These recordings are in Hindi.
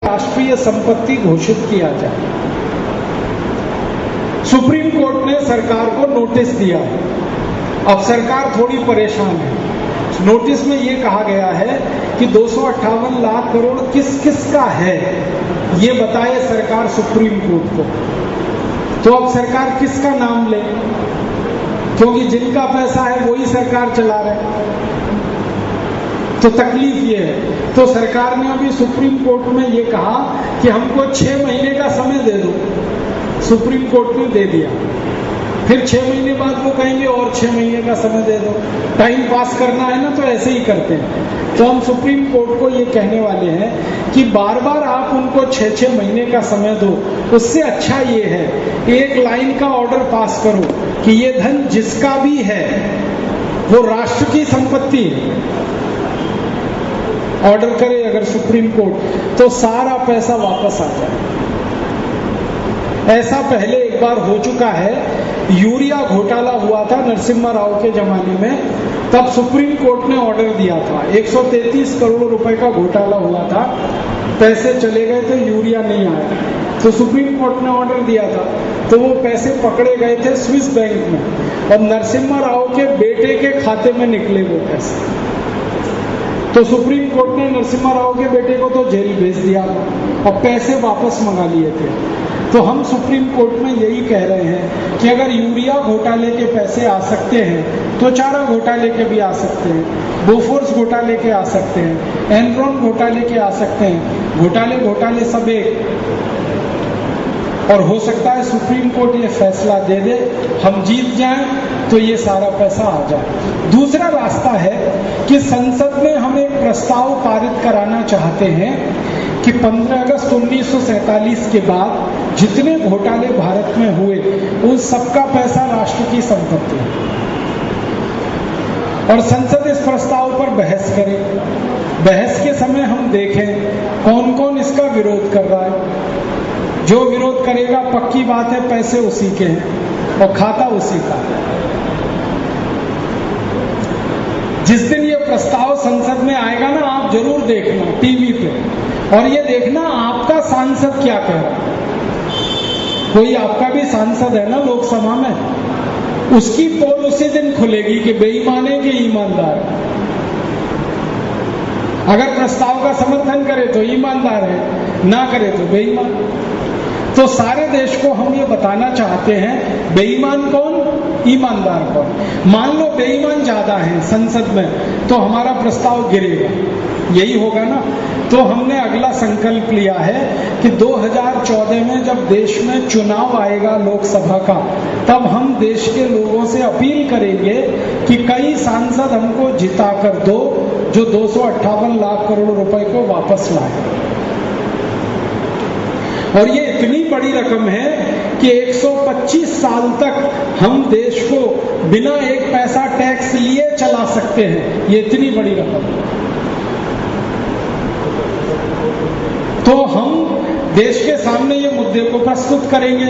राष्ट्रीय संपत्ति घोषित किया जाए। सुप्रीम कोर्ट ने सरकार को नोटिस दिया है। अब सरकार थोड़ी परेशान है। नोटिस में ये कहा गया है कि 258 लाख करोड़ किस किस का है ये बताए सरकार सुप्रीम कोर्ट को। तो अब सरकार किसका नाम ले, क्योंकि जिनका पैसा है वही सरकार चला रहे। तो तकलीफ ये है। तो सरकार ने अभी सुप्रीम कोर्ट में ये कहा कि हमको 6 महीने का समय दे दो। सुप्रीम कोर्ट ने दे दिया। फिर 6 महीने बाद वो कहेंगे और 6 महीने का समय दे दो। टाइम पास करना है ना, तो ऐसे ही करते हैं। तो हम सुप्रीम कोर्ट को ये कहने वाले हैं कि बार बार आप उनको 6-6 महीने का समय दो। उससे अच्छा ये है एक लाइन का ऑर्डर पास करो कि ये धन जिसका भी है वो राष्ट्र की संपत्ति है। ऑर्डर करे अगर सुप्रीम कोर्ट तो सारा पैसा वापस आ जाए। ऐसा पहले एक बार हो चुका है। यूरिया घोटाला हुआ था नरसिम्हा राव के जमाने में, तब सुप्रीम कोर्ट ने ऑर्डर दिया था। 133 करोड़ रुपए का घोटाला हुआ था। पैसे चले गए थे, यूरिया नहीं आया, तो सुप्रीम कोर्ट ने ऑर्डर दिया था। तो वो पैसे पकड़े गए थे स्विस बैंक में और नरसिम्हा राव के बेटे के खाते में निकले वो पैसे। तो सुप्रीम कोर्ट ने नरसिम्हा राव के बेटे को तो जेल भेज दिया था और पैसे वापस मंगा लिए थे। तो हम सुप्रीम कोर्ट में यही कह रहे हैं कि अगर यूरिया घोटाले के पैसे आ सकते हैं तो चारा घोटाले के भी आ सकते हैं, बोफोर्स घोटाले के आ सकते हैं, एनरॉन घोटाले के आ सकते हैं। घोटाले सब एक। और हो सकता है सुप्रीम कोर्ट ये फैसला दे दे, हम जीत जाएं तो ये सारा पैसा आ जाए। दूसरा रास्ता है कि संसद में हम एक प्रस्ताव पारित कराना चाहते हैं कि 15 अगस्त 1947 के बाद जितने घोटाले भारत में हुए उन सबका पैसा राष्ट्र की संपत्ति है और संसद इस प्रस्ताव पर बहस करे। बहस के समय हम देखें कौन कौन इसका विरोध कर रहा है। जो विरोध करेगा पक्की बात है पैसे उसी के हैं और खाता उसी का। जिस दिन ये प्रस्ताव संसद में आएगा ना, आप जरूर देखना टीवी पे और ये देखना आपका सांसद क्या कह रहा है। कोई आपका भी सांसद है ना लोकसभा में, उसकी पोल उसी दिन खुलेगी कि बेईमान है कि ईमानदार। अगर प्रस्ताव का समर्थन करे तो ईमानदार है, ना करे तो बेईमान। तो सारे देश को हम ये बताना चाहते हैं बेईमान कौन, ईमानदार कौन। मान लो बेईमान ज्यादा है संसद में तो हमारा प्रस्ताव गिरेगा, यही होगा ना। तो हमने अगला संकल्प लिया है कि 2014 में जब देश में चुनाव आएगा लोकसभा का, तब हम देश के लोगों से अपील करेंगे कि कई सांसद हमको जिता कर दो जो 258 लाख करोड़ रुपए को वापस लाए। और ये इतनी बड़ी रकम है कि 125 साल तक हम देश को बिना एक पैसा टैक्स लिए चला सकते हैं। ये इतनी बड़ी रकम है। तो हम देश के सामने ये मुद्दे को प्रस्तुत करेंगे।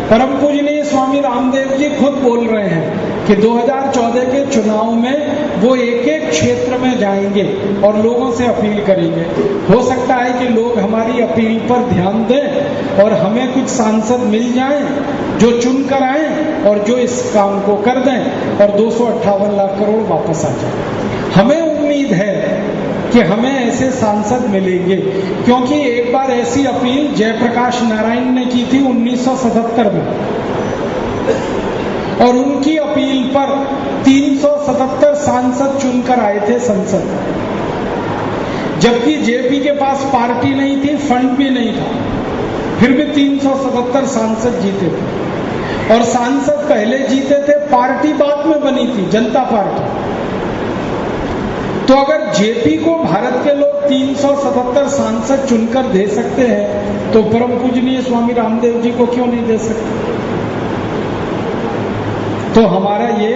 परम पूजनीय स्वामी रामदेव जी खुद बोल रहे हैं कि 2014 के चुनाव में वो एक एक क्षेत्र में जाएंगे और लोगों से अपील करेंगे। हो सकता है कि लोग हमारी अपील पर ध्यान दें और हमें कुछ सांसद मिल जाएं जो चुन कर आए और जो इस काम को कर दें और 258 लाख करोड़ वापस आ जाए। हमें उम्मीद है कि हमें ऐसे सांसद मिलेंगे, क्योंकि एक बार ऐसी अपील जयप्रकाश नारायण ने की थी 1977 में और उनकी अपील पर 377 सांसद चुनकर आए थे संसद, जबकि जेपी के पास पार्टी नहीं थी, फंड भी नहीं था, फिर भी 377 सांसद जीते थे। और सांसद पहले जीते थे, पार्टी बाद में बनी थी, जनता पार्टी। तो अगर जेपी को भारत के लोग 377 सांसद चुनकर दे सकते हैं तो परम पूजनीय स्वामी रामदेव जी को क्यों नहीं दे सकते। तो हमारा ये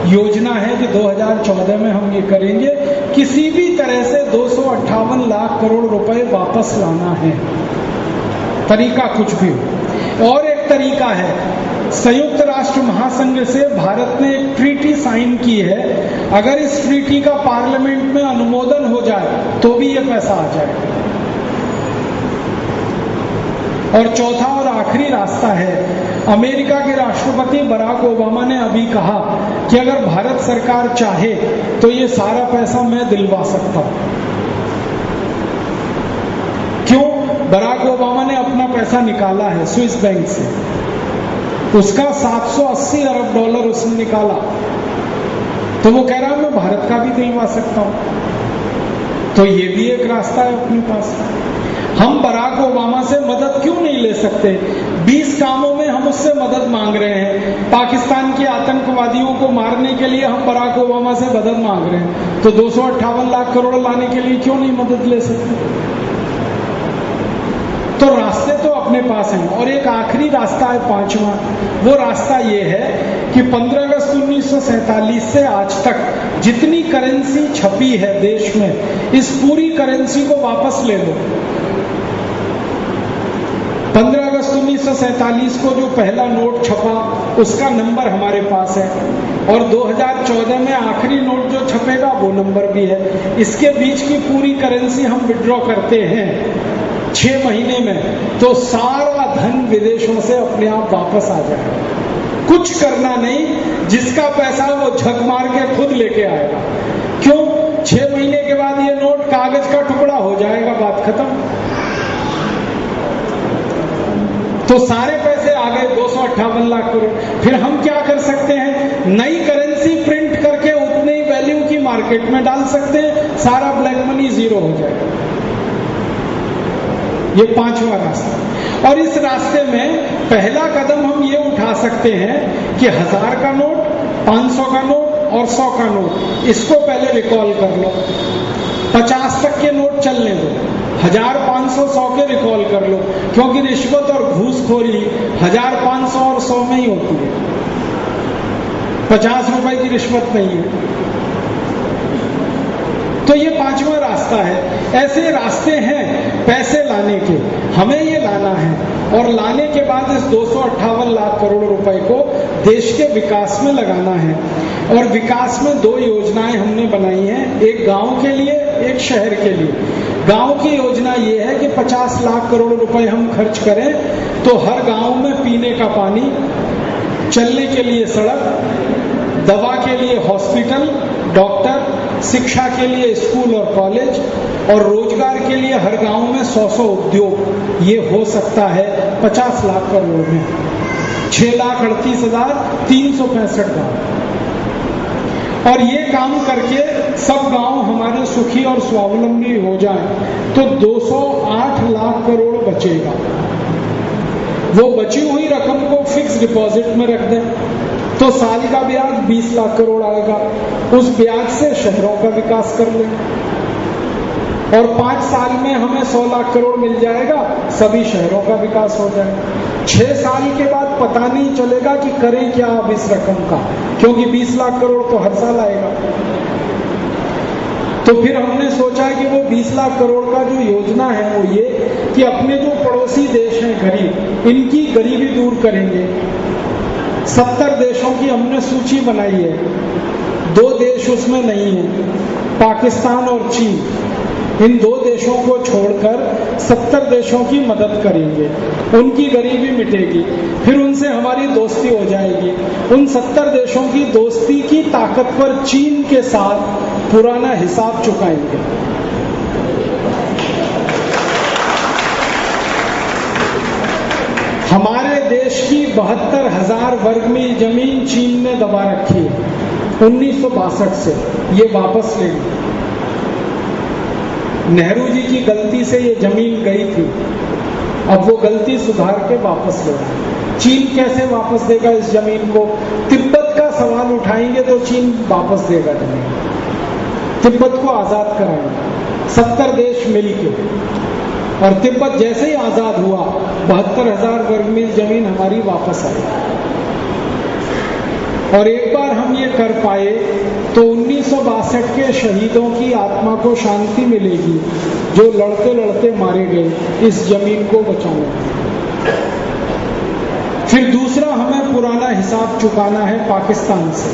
योजना है कि 2014 में हम ये करेंगे, किसी भी तरह से 258 लाख करोड़ रुपए वापस लाना है। तरीका कुछ भी हो। और एक तरीका है, संयुक्त राष्ट्र महासंघ से भारत ने एक ट्रीटी साइन की है, अगर इस ट्रीटी का पार्लियामेंट में अनुमोदन हो जाए तो भी ये पैसा आ जाएगा। और चौथा और आखिरी रास्ता है, अमेरिका के राष्ट्रपति बराक ओबामा ने अभी कहा कि अगर भारत सरकार चाहे तो ये सारा पैसा मैं दिलवा सकता हूं। क्यों? बराक ओबामा ने अपना पैसा निकाला है स्विस बैंक से, उसका 780 अरब डॉलर उसने निकाला, तो वो कह रहा मैं भारत का भी दिलवा सकता हूं। तो ये भी एक रास्ता है अपने पास। हम बराक ओबामा से मदद क्यों नहीं ले सकते? 20 कामों में हम उससे मदद मांग रहे हैं। पाकिस्तान के आतंकवादियों को मारने के लिए हम बराक ओबामा से मदद मांग रहे हैं, तो 258 लाख करोड़ लाने के लिए क्यों नहीं मदद ले सकते? तो रास्ते तो अपने पास हैं। और एक आखिरी रास्ता है, पांचवा, वो रास्ता ये है कि 15 अगस्त 1947 से आज तक जितनी करेंसी छपी है देश में, इस पूरी करेंसी को वापस ले लो। 15 अगस्त 1947 को जो पहला नोट छपा उसका नंबर हमारे पास है, और 2014 में आखिरी नोट जो छपेगा वो नंबर भी है। इसके बीच की पूरी करेंसी हम विड्रॉ करते हैं 6 महीने में, तो सारा धन विदेशों से अपने आप वापस आ जाएगा। कुछ करना नहीं, जिसका पैसा वो झक मार के खुद लेके आएगा। क्यों? 6 महीने के बाद ये नोट कागज का टुकड़ा हो जाएगा, बात खत्म। तो सारे पैसे आ गए 258 लाख करोड़। फिर हम क्या कर सकते हैं? नई करेंसी प्रिंट करके उतने ही वैल्यू की मार्केट में डाल सकते हैं, सारा ब्लैक मनी जीरो हो जाएगा। ये पांचवा रास्ता। और इस रास्ते में पहला कदम हम ये उठा सकते हैं कि 1000 का नोट, 500 का नोट और 100 का नोट, इसको पहले रिकॉल कर लो। 50 तक के नोट चलने दो, 1000, 500, 100 के रिकॉल कर लो, क्योंकि रिश्वत और घूसखोरी 1000, 500 और 100 में ही होती है, 50 रुपए की रिश्वत नहीं है। तो ये पांचवा रास्ता है। ऐसे रास्ते हैं पैसे लाने के, हमें ये लाना है, और लाने के बाद इस 258 लाख करोड़ रुपए को देश के विकास में लगाना है। और विकास में 2 योजनाएं हमने बनाई हैं, एक गांव के लिए, एक शहर के लिए। गांव की योजना ये है कि 50 लाख करोड़ रुपए हम खर्च करें तो हर गांव में पीने का पानी, चलने के लिए सड़क, दवा के लिए हॉस्पिटल, डॉक्टर, शिक्षा के लिए स्कूल और कॉलेज, और रोजगार के लिए हर गांव में 100 उद्योग। ये हो सकता है 50 लाख करोड़ में। 6,38,365 गांव। और ये काम करके सब गांव हमारे सुखी और स्वावलंबी हो जाएं तो 208 लाख करोड़ बचेगा। वो बची हुई रकम को फिक्स डिपॉजिट में रख दें तो साल का ब्याज 20 लाख करोड़ आएगा। उस ब्याज से शहरों का विकास कर लें और 5 साल में हमें 100 लाख करोड़ मिल जाएगा, सभी शहरों का विकास हो जाएगा। 6 साल के बाद पता नहीं चलेगा कि करें क्या अब इस रकम का, क्योंकि 20 लाख करोड़ तो हर साल आएगा। तो फिर हमने सोचा कि वो 20 लाख करोड़ का जो योजना है वो ये कि अपने जो पड़ोसी देश हैं गरीब, इनकी गरीबी दूर करेंगे। 70 देशों की हमने सूची बनाई है, 2 देश उसमें नहीं है, पाकिस्तान और चीन। इन 2 देशों को छोड़कर 70 देशों की मदद करेंगे, उनकी गरीबी मिटेगी, फिर उनसे हमारी दोस्ती हो जाएगी। उन 70 देशों की दोस्ती की ताकत पर चीन के साथ पुराना हिसाब चुकाएंगे। हमारे देश की 72,000 वर्ग मील जमीन चीन ने दबा रखी है 1962 से, ये वापस लेंगे। नेहरू जी की गलती से ये जमीन गई थी, अब वो गलती सुधार के वापस ले रहा है। चीन कैसे वापस देगा इस जमीन को? तिब्बत का सवाल उठाएंगे तो चीन वापस देगा जमीन, तिब्बत को आजाद कराएंगे 70 देश मिलके, और तिब्बत जैसे ही आजाद हुआ 72,000 वर्ग मील जमीन हमारी वापस आई। और एक बार हम ये कर पाए तो 1962 के शहीदों की आत्मा को शांति मिलेगी जो लड़ते लड़ते मारे गए इस जमीन को बचाने। फिर दूसरा, हमें पुराना हिसाब चुकाना है पाकिस्तान से।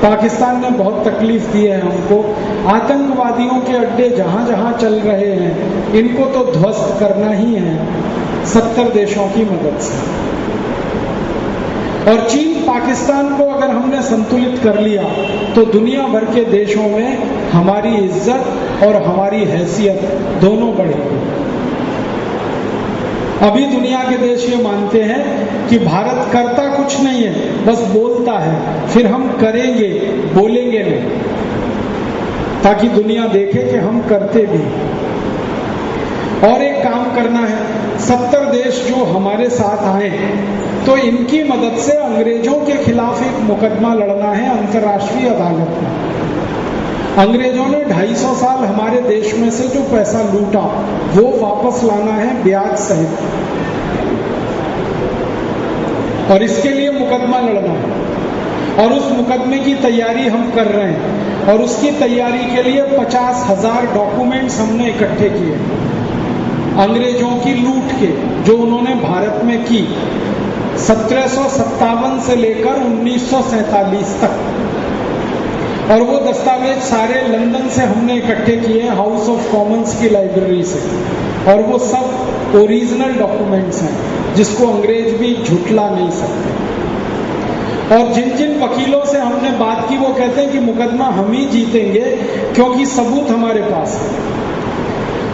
पाकिस्तान ने बहुत तकलीफ दी है हमको। आतंकवादियों के अड्डे जहां जहां चल रहे हैं, इनको तो ध्वस्त करना ही है 70 देशों की मदद से। और चीन पाकिस्तान को अगर हमने संतुलित कर लिया तो दुनिया भर के देशों में हमारी इज्जत और हमारी हैसियत दोनों बढ़ेगी। अभी दुनिया के देश ये मानते हैं कि भारत करता कुछ नहीं है, बस बोलता है, फिर हम करेंगे, बोलेंगे नहीं, ताकि दुनिया देखे कि हम करते भी। और एक काम करना है, 70 देश जो हमारे साथ आए तो इनकी मदद से अंग्रेजों के खिलाफ एक मुकदमा लड़ना है अंतर्राष्ट्रीय अदालत में। अंग्रेजों ने 250 साल हमारे देश में से जो पैसा लूटा वो वापस लाना है ब्याज सहित, और इसके लिए मुकदमा लड़ना है। और उस मुकदमे की तैयारी हम कर रहे हैं, और उसकी तैयारी के लिए 50,000 डॉक्यूमेंट्स हमने इकट्ठे किए अंग्रेजों की लूट के, जो उन्होंने भारत में की 1757 से लेकर 1947 तक। और वो दस्तावेज सारे लंदन से हमने इकट्ठे किए हैं, हाउस ऑफ कॉमन्स की लाइब्रेरी से, और वो सब ओरिजिनल डॉक्यूमेंट्स हैं जिसको अंग्रेज भी झुठला नहीं सकते। और जिन जिन वकीलों से हमने बात की वो कहते हैं कि मुकदमा हम ही जीतेंगे क्योंकि सबूत हमारे पास है।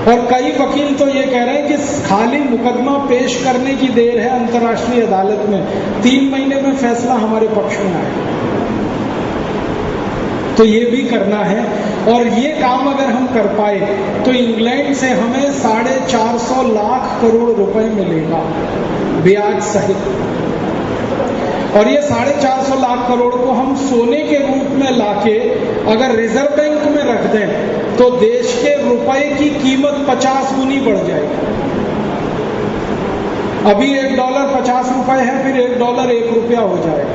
और कई वकील तो ये कह रहे हैं कि खाली मुकदमा पेश करने की देर है अंतर्राष्ट्रीय अदालत में, 3 महीने में फैसला हमारे पक्ष में आएगा। तो ये भी करना है, और ये काम अगर हम कर पाए तो इंग्लैंड से हमें 450 लाख करोड़ रुपए मिलेगा ब्याज सहित। और ये 450 लाख करोड़ को हम सोने के रूप में लाके अगर रिजर्व बैंक में रख दें तो देश के रुपए की कीमत 50 गुनी बढ़ जाएगी। अभी $1 50 रुपए है, फिर $1 1 रुपया हो जाएगा।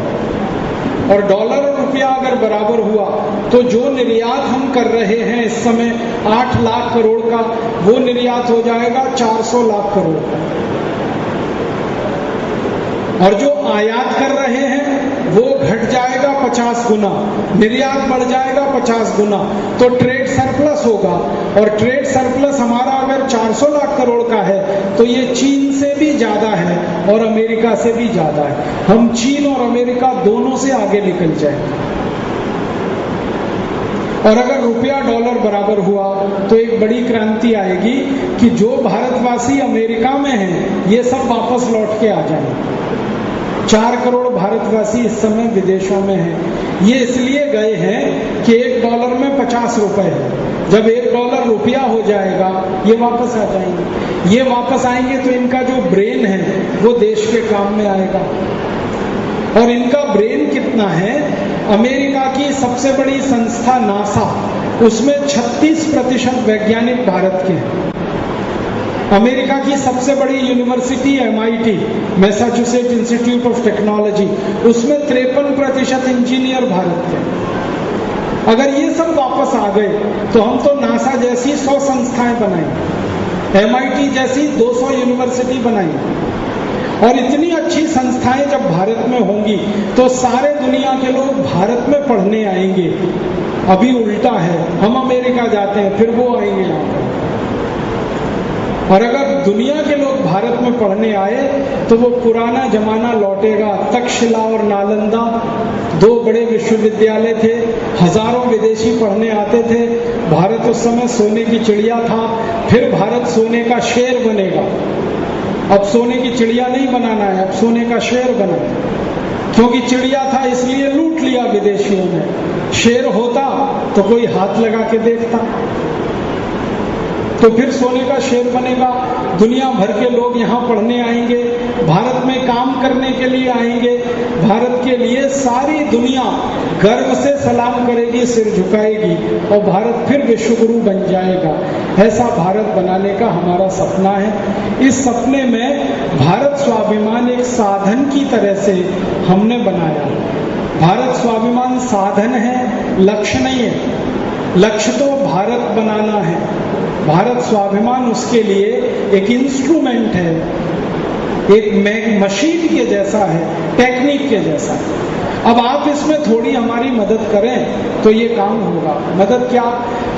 और डॉलर और रुपया अगर बराबर हुआ तो जो निर्यात हम कर रहे हैं इस समय 8 लाख करोड़ का, वो निर्यात हो जाएगा 400 लाख करोड़ का। और जो आयात कर रहे हैं वो घट जाएगा 50 गुना, निर्यात बढ़ जाएगा 50 गुना, तो ट्रेड सरप्लस होगा। और ट्रेड सरप्लस हमारा अगर 400 लाख करोड़ का है तो ये चीन से भी ज्यादा है और अमेरिका से भी ज्यादा है। हम चीन और अमेरिका दोनों से आगे निकल जाएंगे। और अगर रुपया डॉलर बराबर हुआ तो एक बड़ी क्रांति आएगी कि जो भारतवासी अमेरिका में हैं ये सब वापस लौट के आ जाएंगे। 4 करोड़ भारतवासी इस समय विदेशों में हैं। ये इसलिए गए हैं कि $1 में 50 रुपए है। जब $1 रुपया हो जाएगा ये वापस आ जाएंगे। ये वापस आएंगे तो इनका जो ब्रेन है वो देश के काम में आएगा। और इनका ब्रेन कितना है, अमेरिका की सबसे बड़ी संस्था नासा, उसमें 36% वैज्ञानिक भारत के हैं। अमेरिका की सबसे बड़ी university MIT, Massachusetts institute of technology, उसमें 53% इंजीनियर भारत के। अगर ये सब वापस आ गए तो हम तो नासा जैसी 100 संस्थाएं बनाएंगे, MIT जैसी 200 यूनिवर्सिटी बनाएंगे। और इतनी अच्छी संस्थाएं जब भारत में होंगी तो सारे दुनिया के लोग भारत में पढ़ने आएंगे। अभी उल्टा है, हम अमेरिका जाते हैं फिर वो आएंगे यहाँ पर। और अगर दुनिया के लोग भारत में पढ़ने आए तो वो पुराना जमाना लौटेगा। तक्षशिला और नालंदा 2 बड़े विश्वविद्यालय थे, हजारों विदेशी पढ़ने आते थे। भारत उस समय सोने की चिड़िया था, फिर भारत सोने का शेर बनेगा। अब सोने की चिड़िया नहीं बनाना है, अब सोने का शेर बनाना है। क्योंकि चिड़िया था इसलिए लूट लिया विदेशियों ने, शेर होता तो कोई हाथ लगा के देखता, तो फिर सोने का शेर बनेगा। दुनिया भर के लोग यहाँ पढ़ने आएंगे, भारत में काम करने के लिए आएंगे। भारत के लिए सारी दुनिया गर्व से सलाम करेगी, सिर झुकाएगी, और भारत फिर विश्वगुरु बन जाएगा। ऐसा भारत बनाने का हमारा सपना है। इस सपने में भारत स्वाभिमान एक साधन की तरह से हमने बनाया। भारत स्वाभिमान साधन है, लक्ष्य नहीं है। लक्ष्य तो भारत बनाना है, भारत स्वाभिमान उसके लिए एक इंस्ट्रूमेंट है, एक मशीन के जैसा है, टेक्निक के जैसा है। अब आप इसमें थोड़ी हमारी मदद करें तो ये काम होगा। मदद क्या?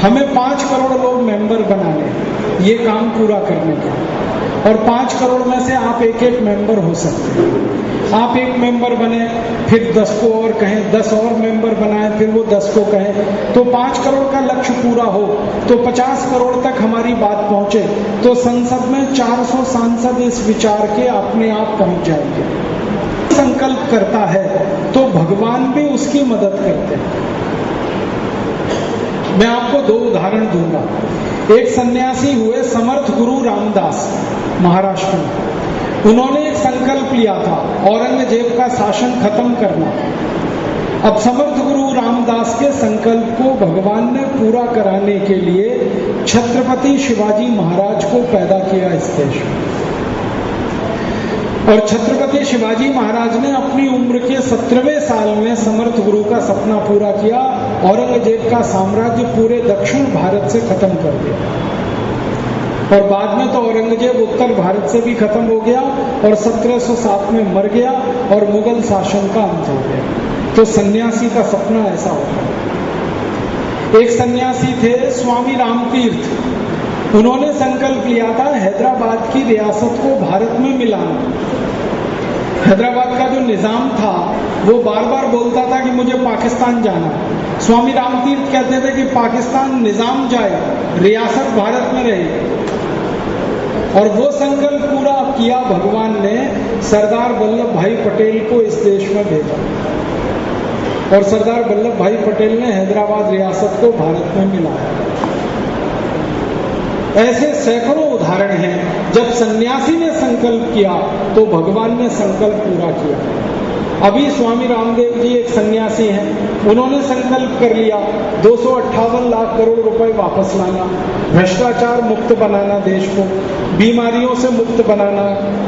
हमें 5 करोड़ लोग मेंबर बनाने, ये काम पूरा करने का, और 5 करोड़ में से आप एक एक मेंबर हो सकते हैं। आप एक मेंबर बने, फिर 10 को और कहें, 10 और मेंबर बनाएं, फिर वो 10 को कहें, तो 5 करोड़ का लक्ष्य पूरा हो तो 50 करोड़ तक हमारी बात पहुंचे तो संसद में 400 सांसद इस विचार के अपने आप पहुंच जाएंगे। संकल्प करता है तो भगवान भी उसकी मदद करते हैं। मैं आपको 2 उदाहरण दूंगा। एक सन्यासी हुए समर्थ गुरु रामदास, महाराष्ट्र में। उन्होंने एक संकल्प लिया था, औरंगजेब का शासन खत्म करना। अब समर्थ गुरु रामदास के संकल्प को भगवान ने पूरा कराने के लिए छत्रपति शिवाजी महाराज को पैदा किया इस देश में। और छत्रपति शिवाजी महाराज ने अपनी उम्र के 17वें साल में समर्थ गुरु का सपना पूरा किया, औरंगजेब का साम्राज्य पूरे दक्षिण भारत से खत्म कर दिया। और बाद में तो औरंगजेब उत्तर भारत से भी खत्म हो गया और 1707 में मर गया और मुगल शासन का अंत हो गया। तो सन्यासी का सपना ऐसा होता है। एक सन्यासी थे स्वामी रामतीर्थ। उन्होंने संकल्प लिया था हैदराबाद की रियासत को भारत में मिलाना। हैदराबाद का जो निजाम था वो बार बार बोलता था कि मुझे पाकिस्तान जाना है। स्वामी रामतीर्थ कहते थे कि पाकिस्तान निजाम जाए, रियासत भारत में रहे। और वो संकल्प पूरा किया भगवान ने, सरदार वल्लभ भाई पटेल को इस देश में भेजा और सरदार वल्लभ भाई पटेल ने हैदराबाद रियासत को भारत में मिलाया। ऐसे सैकड़ों उदाहरण हैं। जब सन्यासी ने संकल्प किया तो भगवान ने संकल्प पूरा किया। अभी स्वामी रामदेव जी एक सन्यासी हैं, उन्होंने संकल्प कर लिया 258 लाख करोड़ रुपए वापस लाना, भ्रष्टाचार मुक्त बनाना देश को, बीमारियों से मुक्त बनाना,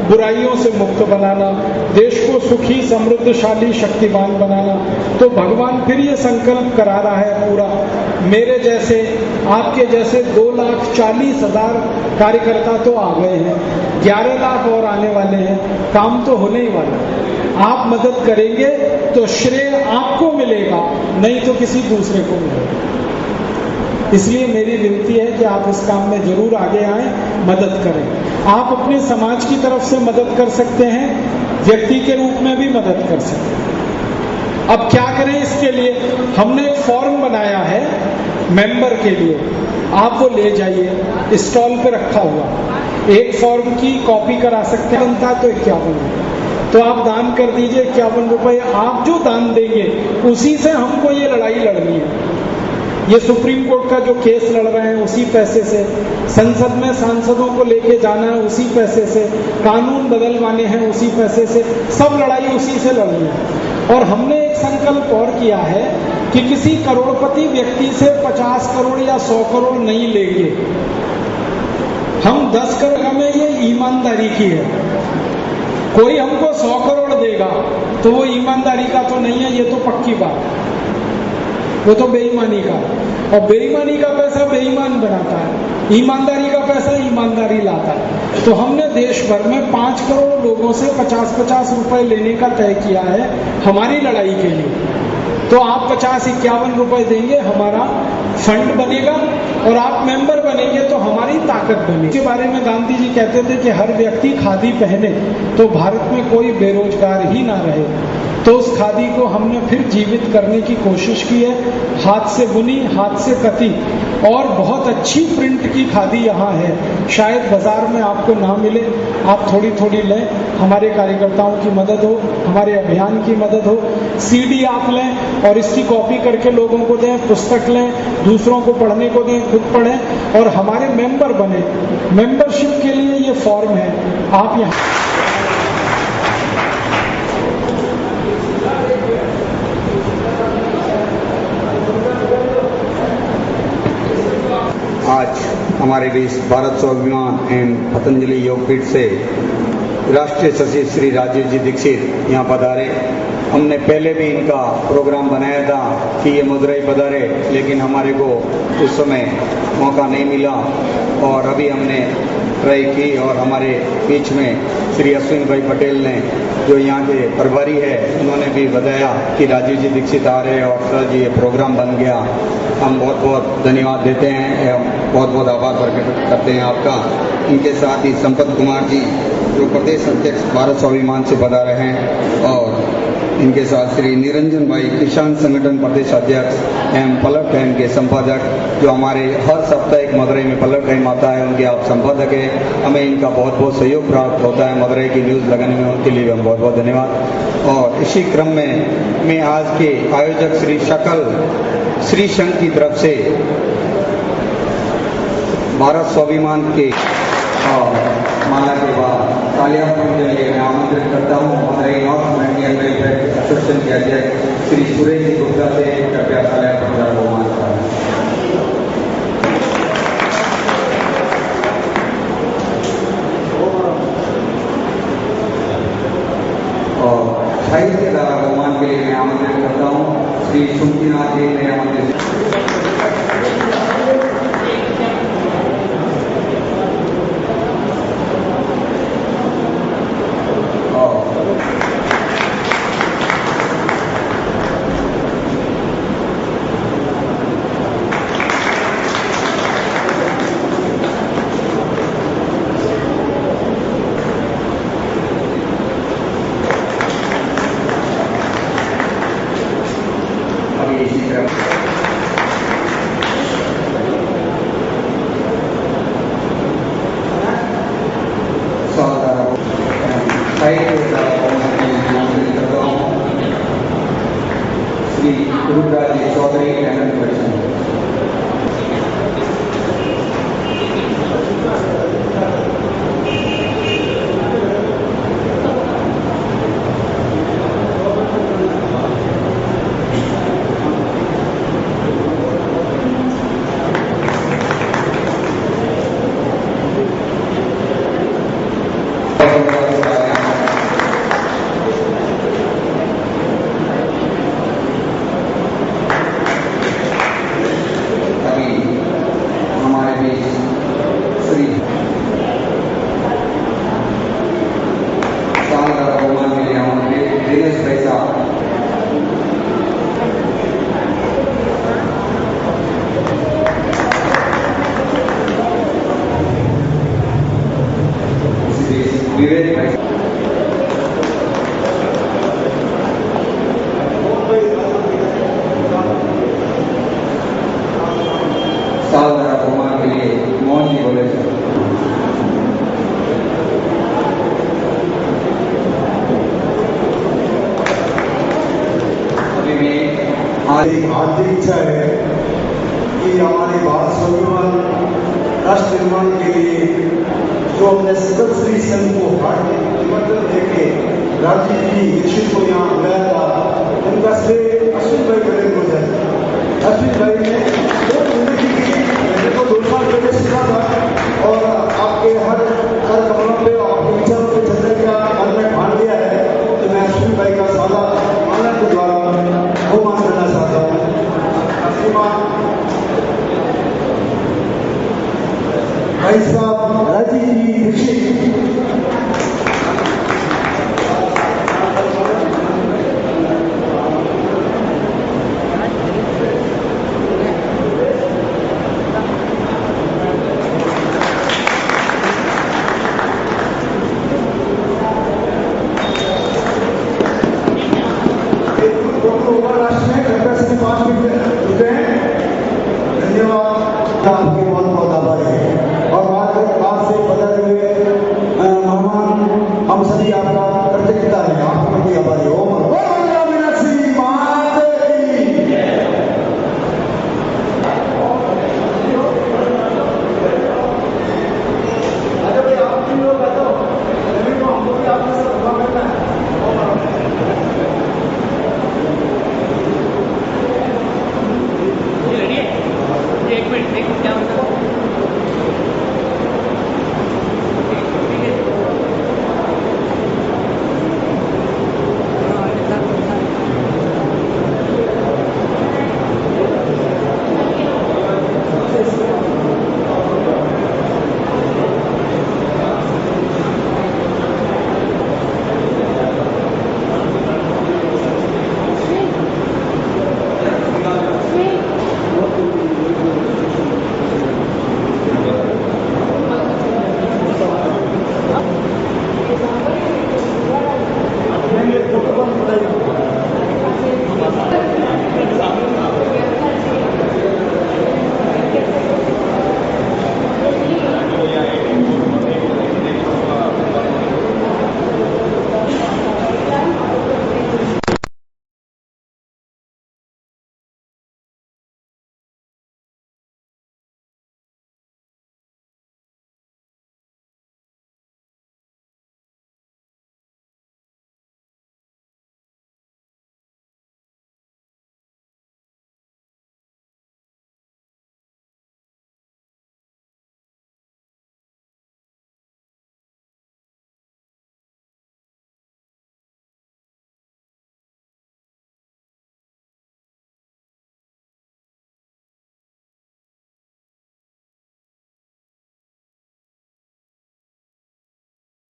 बुराइयों से मुक्त बनाना, देश को सुखी समृद्धशाली शक्तिवान बनाना। तो भगवान फिर ये संकल्प करा रहा है पूरा। मेरे जैसे, आपके जैसे 2,40,000 कार्यकर्ता तो आ गए हैं, 11 लाख और आने वाले हैं। काम तो होने ही वाला है। आप मदद करेंगे तो श्रेय आपको मिलेगा, नहीं तो किसी दूसरे को मिलेगा। इसलिए मेरी विनती है कि आप इस काम में जरूर आगे आएं, मदद करें। आप अपने समाज की तरफ से मदद कर सकते हैं, व्यक्ति के रूप में भी मदद कर सकते हैं। अब क्या करें इसके लिए? हमने एक फॉर्म बनाया है मेंबर के लिए, आप वो ले जाइए, स्टॉल पे रखा हुआ। एक फॉर्म की कॉपी करा सकते हैं, बनता तो 51, तो आप दान कर दीजिए 51 रुपए। आप जो दान देंगे उसी से हमको ये लड़ाई लड़नी है। ये सुप्रीम कोर्ट का जो केस लड़ रहे हैं उसी पैसे से, संसद में सांसदों को लेके जाना है उसी पैसे से, कानून बदलवाने हैं उसी पैसे से, सब लड़ाई उसी से लड़नी है। और हमने एक संकल्प और किया है कि किसी करोड़पति व्यक्ति से 50 करोड़ या 100 करोड़ नहीं लेंगे। हम 10 करोड़ में, ये ईमानदारी की है। कोई हमको 100 करोड़ देगा तो वो ईमानदारी का तो नहीं है, ये तो पक्की बात है, वो तो बेईमानी का। और बेईमानी का पैसा बेईमान बनाता है, ईमानदारी का पैसा ईमानदारी लाता है। तो हमने देश भर में 5 करोड़ लोगों से 50-50 रुपए लेने का तय किया है हमारी लड़ाई के लिए। तो आप 50-51 रुपए देंगे, हमारा फंड बनेगा, और आप मेंबर बनेंगे तो हमारी ताकत बनेगी। इसके बारे में गांधी जी कहते थे कि हर व्यक्ति खादी पहने तो भारत में कोई बेरोजगार ही ना रहे। तो उस खादी को हमने फिर जीवित करने की कोशिश की है। हाथ से बुनी, हाथ से कती, और बहुत अच्छी प्रिंट की खादी यहाँ है। शायद बाजार में आपको ना मिले, आप थोड़ी थोड़ी लें। हमारे कार्यकर्ताओं की मदद हो, हमारे अभियान की मदद हो। सीडी आप लें और इसकी कॉपी करके लोगों को दें, पुस्तक लें, दूसरों को पढ़ने को दें, खुद पढ़ें और हमारे मेंबर बने। मेंबरशिप के लिए ये फॉर्म है, आप यहाँ आज हमारे बीच भारत स्वाभिमान एवं पतंजलि योगपीठ से राष्ट्रीय सचिव श्री राजीव जी दीक्षित यहाँ पधारे। हमने पहले भी इनका प्रोग्राम बनाया था कि ये मदुरई पधारे, लेकिन हमारे को उस समय मौका नहीं मिला। और अभी हमने ट्राई की और हमारे बीच में श्री अश्विन भाई पटेल ने जो यहाँ के प्रभारी है उन्होंने भी बताया कि राजीव जी दीक्षित आ रहे हैं और सर जी ये प्रोग्राम बन गया। हम बहुत बहुत धन्यवाद देते हैं एवं बहुत बहुत आभार प्रकट करते हैं आपका। इनके साथ ही संपत कुमार जी जो प्रदेश अध्यक्ष भारत स्वाभिमान से बता रहे हैं और इनके साथ श्री निरंजन भाई किसान संगठन प्रदेश अध्यक्ष एवं पलट टाइम के संपादक जो हमारे हर सप्ताह एक मदुरई में पलट टाइम आता है उनके आप संपादक है। हमें इनका बहुत बहुत सहयोग प्राप्त होता है मदुरई की न्यूज़ लगाने में, उनके लिए हम बहुत बहुत धन्यवाद। और इसी क्रम में मैं आज के आयोजक श्री शकल श्री संघ की तरफ से भारत स्वाभिमान के माला के बाद तालियां के लिए मैं आमंत्रित करता हूँ Madurai north Indian welfare association के अध्यक्ष श्री सुरेश जी गुप्ता से कृपया तालियां बजाकर सम्मान करें। और साहित्य धारा बहुमान के लिए मैं आमंत्रित करता हूँ श्री सुमतीनाथ जी ने आमंत्रित श्री गुरुराज जी चौधरी टैलेंट पर्सन। आज इच्छा है कि हमारे भारत स्वाभिमान राष्ट्र निर्माण के लिए जो अपने सकल श्री संघ को निमंत्रण देके राजीव जी दीक्षित को यहाँ बुलाया था उनका श्रेय अश्विन भाई पटेल को जाए। अश्विन भाई ने मेरे को 2 साल पहले सीखा था और आपके हर कमरों पे आपके विचारों पे चलने का मन में ठान लिया है। तो मैं अश्विन भाई का सादा आनंद के द्वारा बहुमान करना चाहता हूँ। भाई साहब राजीव जी दीक्षित आपके बहुत बहुत आभार है और बात से बदल हुए मेहमान हम सभी आपका कृतज्ञता है। आपके प्रति आभारी हो।